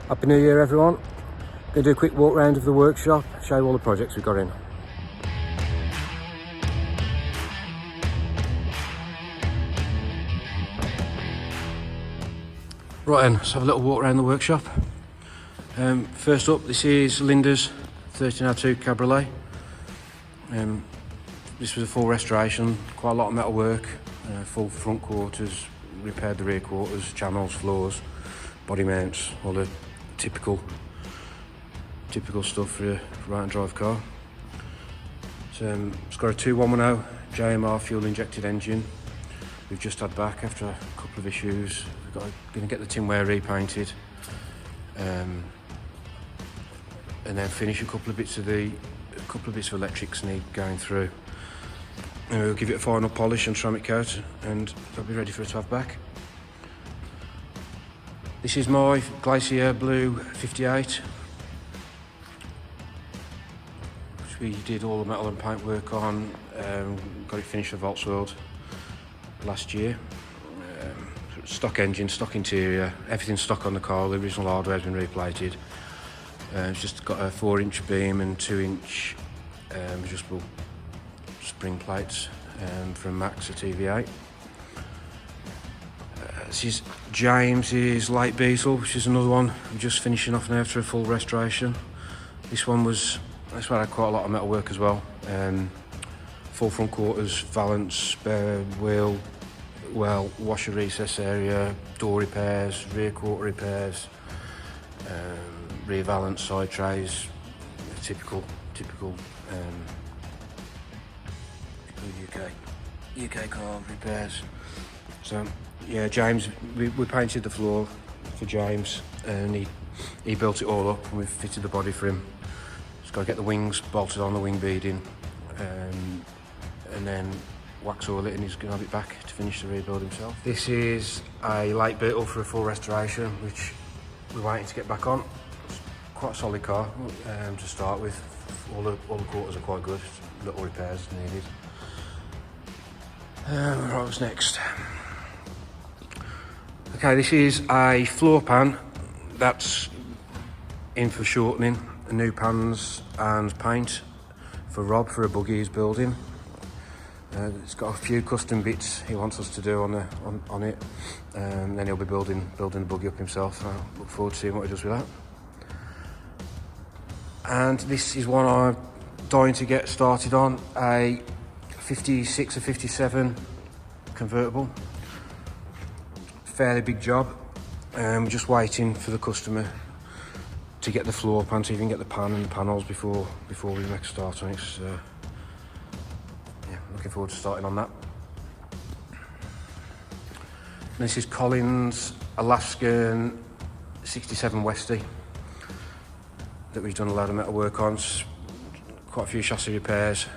Happy New Year everyone. Going to do a quick walk round of the workshop, show you all the projects we've got in. Right then, let's have a little walk around the workshop. First up, this is Linda's 1302 Cabriolet. This was a full restoration, quite a lot of metal work, full front quarters, repaired the rear quarters, channels, floors, body mounts, all the typical stuff for a right-hand drive car. So, it's got a 2110 JMR fuel injected engine. We've just had back after a couple of issues. We're going to get the tinware repainted, and then finish a couple of bits of electrics need going through. And we'll give it a final polish and ceramic coat, and they'll be ready for it to have back. This is my Glacier Blue 58, which we did all the metal and paint work on. Got it finished for Volkswagen last year. Stock engine, stock interior, everything stock on the car. The original hardware has been replated. It's just got a 4-inch beam and 2-inch adjustable spring plates from Max at TV8. This is James's light Beetle, which is another one I'm just finishing off now after a full restoration. This one had quite a lot of metal work as well. Full front quarters, valance, spare wheel, well, washer recess area, door repairs, rear quarter repairs, rear valance, side trays, typical UK car repairs. So yeah, James, we painted the floor for James, and he built it all up, and we've fitted the body for him. Just got to get the wings bolted on, the wing beading, and then wax oil it, and he's going to have it back to finish the rebuild himself. This is a light Beetle for a full restoration, which we're waiting to get back on. It's quite a solid car to start with. All the quarters are quite good, little repairs needed. Right, what's next? Okay, this is a floor pan that's in for shortening, new pans and paint for Rob for a Buggy he's building. It's got a few custom bits he wants us to do on it, and then he'll be building the Buggy up himself. So I look forward to seeing what he does with that. And this is one I'm dying to get started on, a 56 or 57 convertible. Fairly big job. Just waiting for the customer to get the floor pan, so you can get the pan and the panels before we make a start on it. So, yeah, looking forward to starting on that. This is Collins Alaskan 67 Westie that we've done a lot of metal work on. Quite a few chassis repairs.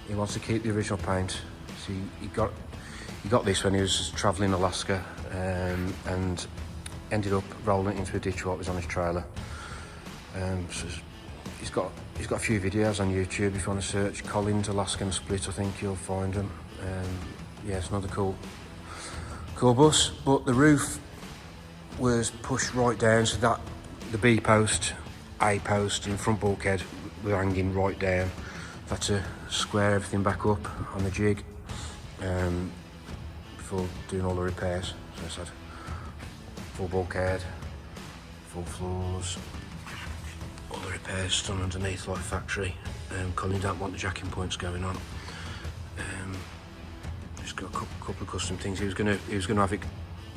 He wants to keep the original paint. So he got this when he was travelling Alaska, and ended up rolling it into a ditch while it was on his trailer. So he's got a few videos on YouTube. If you want to search Collins Alaskan Split, I think you'll find them. Yeah, it's another cool bus. But the roof was pushed right down, so that the B post, A post, and front bulkhead were hanging right down. I've had to square everything back up on the jig before doing all the repairs. So I said, full bulkhead, full floors, all the repairs done underneath like factory. Colin don't want the jacking points going on. Just got a couple of custom things. He was gonna have it.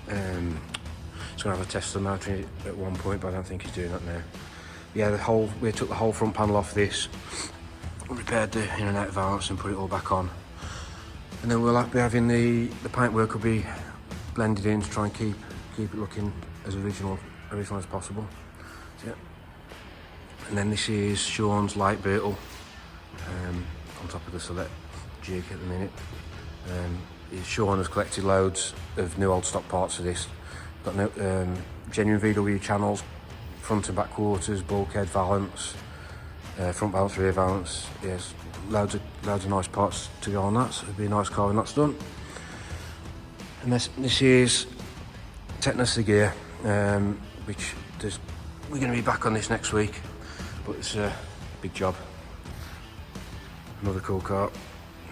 He's gonna have a Tesla motor in it at one point, but I don't think he's doing that now. Yeah, we took the whole front panel off this, repaired the in and out valance, and put it all back on. And then we'll be having the paintwork will be blended in to try and keep it looking as original as possible. So, yeah. And then this is Sean's light Beetle, on top of the select jig at the minute. Sean has collected loads of new old stock parts for this. Got no, genuine VW channels, front and back quarters, bulkhead, valance, front valance, rear valance. Yes, loads of nice parts to go on that. So it'll be a nice car when that's done. And this is the Ghia which we're going to be back on this next week, but it's a big job. Another cool car.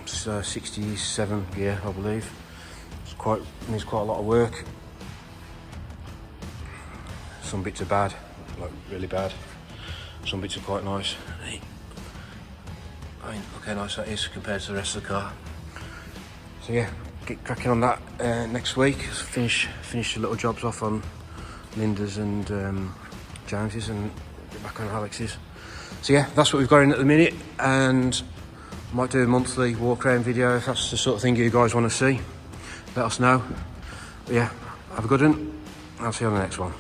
It's 67 gear, I believe. Needs quite a lot of work. Some bits are bad, like really bad. Some bits are quite nice. Hey. I mean, look how nice that is compared to the rest of the car. So yeah, get cracking on that next week. Finish the little jobs off on Linda's and James's, and get back on Alex's. So yeah, that's what we've got in at the minute, and might do a monthly walk around video if that's the sort of thing you guys want to see. Let us know. But yeah, have a good one. I'll see you on the next one.